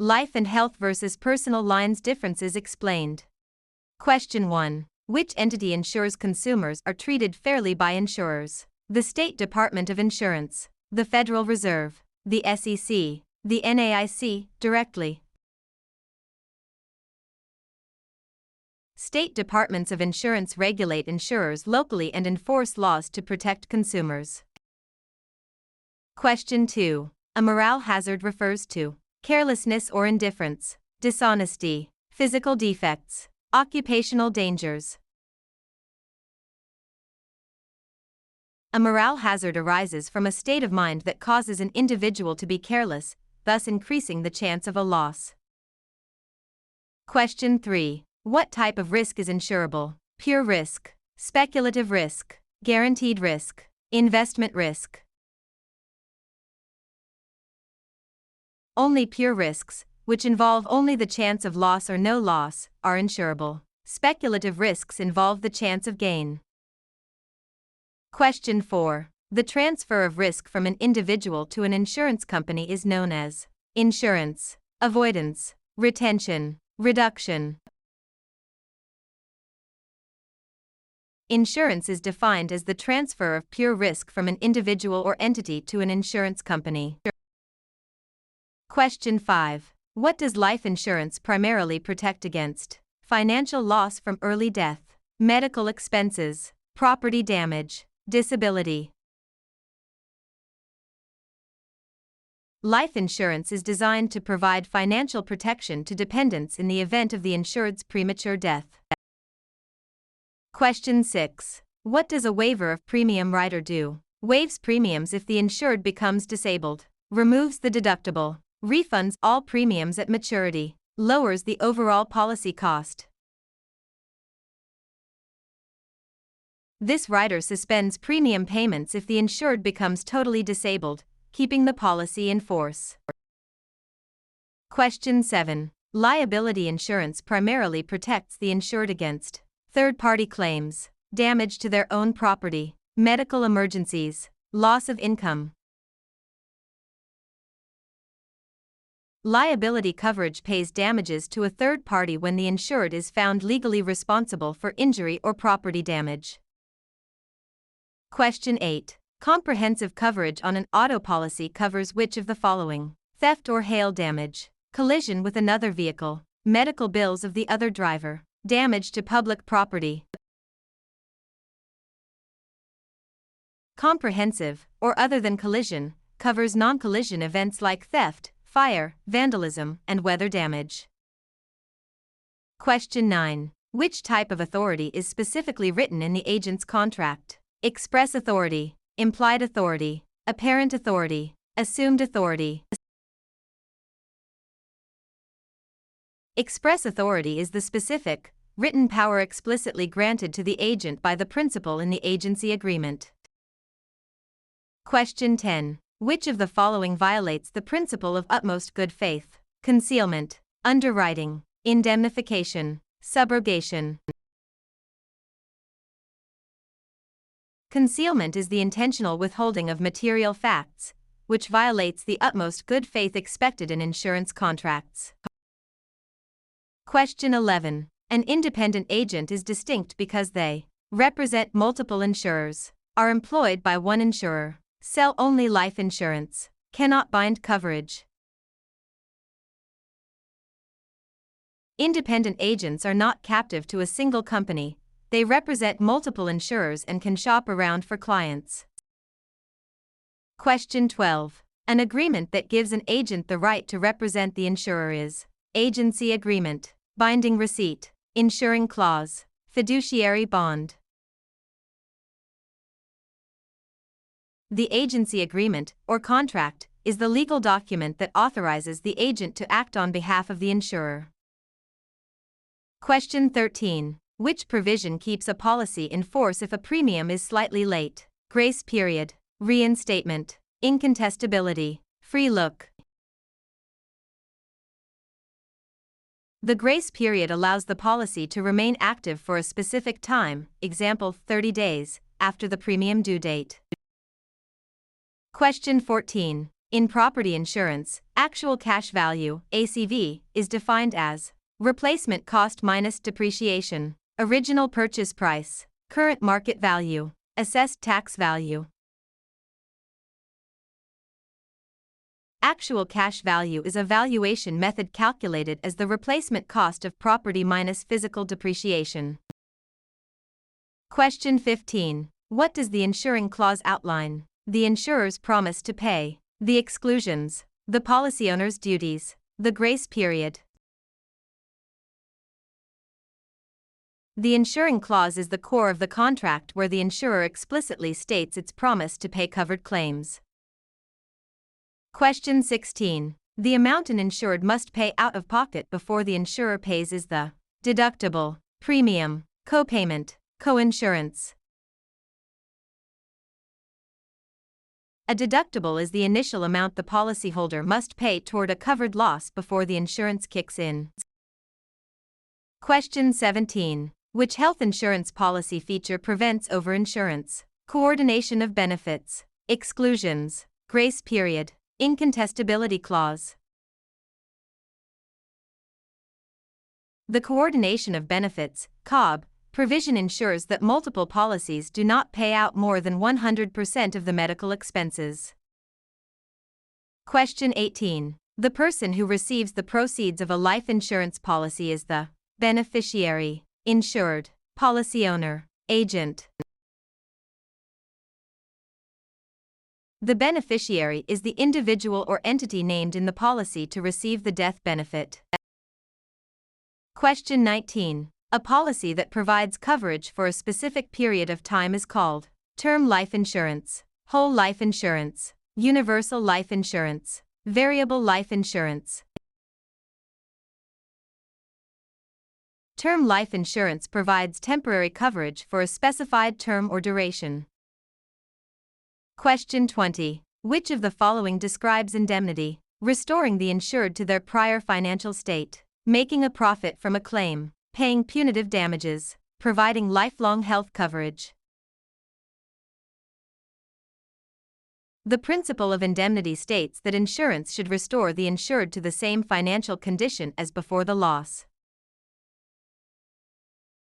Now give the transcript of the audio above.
Life and health versus personal lines differences explained. Question 1. Which entity ensures consumers are treated fairly by insurers? The State Department of Insurance, the Federal Reserve, the SEC, the NAIC, directly. State departments of insurance regulate insurers locally and enforce laws to protect consumers. Question 2. A morale hazard refers to carelessness or indifference, dishonesty, physical defects, occupational dangers. A morale hazard arises from a state of mind that causes an individual to be careless, thus increasing the chance of a loss. Question 3. What type of risk is insurable? Pure risk, speculative risk, guaranteed risk, investment risk. Only pure risks, which involve only the chance of loss or no loss, are insurable. Speculative risks involve the chance of gain. Question 4. The transfer of risk from an individual to an insurance company is known as insurance, avoidance, retention, reduction. Insurance is defined as the transfer of pure risk from an individual or entity to an insurance company. Question 5. What does life insurance primarily protect against? Financial loss from early death, medical expenses, property damage, disability. Life insurance is designed to provide financial protection to dependents in the event of the insured's premature death. Question 6. What does a waiver of premium rider do? Waives premiums if the insured becomes disabled, removes the deductible, refunds all premiums at maturity, lowers the overall policy cost. This rider suspends premium payments if the insured becomes totally disabled, keeping the policy in force. Question 7. Liability insurance primarily protects the insured against third-party claims, damage to their own property, medical emergencies, loss of income. Liability coverage pays damages to a third party when the insured is found legally responsible for injury or property damage. Question 8. Comprehensive coverage on an auto policy covers which of the following? Theft or hail damage, collision with another vehicle, medical bills of the other driver, damage to public property. Comprehensive, or other than collision, covers non-collision events like theft, fire, vandalism, and weather damage. Question 9. Which type of authority is specifically written in the agent's contract? Express authority, implied authority, apparent authority, assumed authority. Express authority is the specific, written power explicitly granted to the agent by the principal in the agency agreement. Question 10. Which of the following violates the principle of utmost good faith? Concealment, underwriting, indemnification, subrogation. Concealment is the intentional withholding of material facts, which violates the utmost good faith expected in insurance contracts. Question 11. An independent agent is distinct because they represent multiple insurers, are employed by one insurer, sell only life insurance, cannot bind coverage. Independent agents are not captive to a single company, they represent multiple insurers and can shop around for clients. Question 12. An agreement that gives an agent the right to represent the insurer is agency agreement, binding receipt, insuring clause, fiduciary bond. The agency agreement, or contract, is the legal document that authorizes the agent to act on behalf of the insurer. Question 13. Which provision keeps a policy in force if a premium is slightly late? Grace period, reinstatement, incontestability, free look. The grace period allows the policy to remain active for a specific time, example 30 days, after the premium due date. Question 14. In property insurance, actual cash value, ACV, is defined as replacement cost minus depreciation, original purchase price, current market value, assessed tax value. Actual cash value is a valuation method calculated as the replacement cost of property minus physical depreciation. Question 15. What does the insuring clause outline? The insurer's promise to pay, the exclusions, the policy owner's duties, the grace period. The insuring clause is the core of the contract where the insurer explicitly states its promise to pay covered claims. Question 16. The amount an insured must pay out of pocket before the insurer pays is the deductible, premium, copayment, coinsurance. A deductible is the initial amount the policyholder must pay toward a covered loss before the insurance kicks in. Question 17. Which health insurance policy feature prevents overinsurance? Coordination of benefits, exclusions, grace period, incontestability clause. The coordination of benefits, COB, provision ensures that multiple policies do not pay out more than 100% of the medical expenses. Question 18. The person who receives the proceeds of a life insurance policy is the beneficiary, insured, policy owner, agent. The beneficiary is the individual or entity named in the policy to receive the death benefit. Question 19. A policy that provides coverage for a specific period of time is called term life insurance, whole life insurance, universal life insurance, variable life insurance. Term life insurance provides temporary coverage for a specified term or duration. Question 20. Which of the following describes indemnity? Restoring the insured to their prior financial state, making a profit from a claim, paying punitive damages, providing lifelong health coverage. The principle of indemnity states that insurance should restore the insured to the same financial condition as before the loss.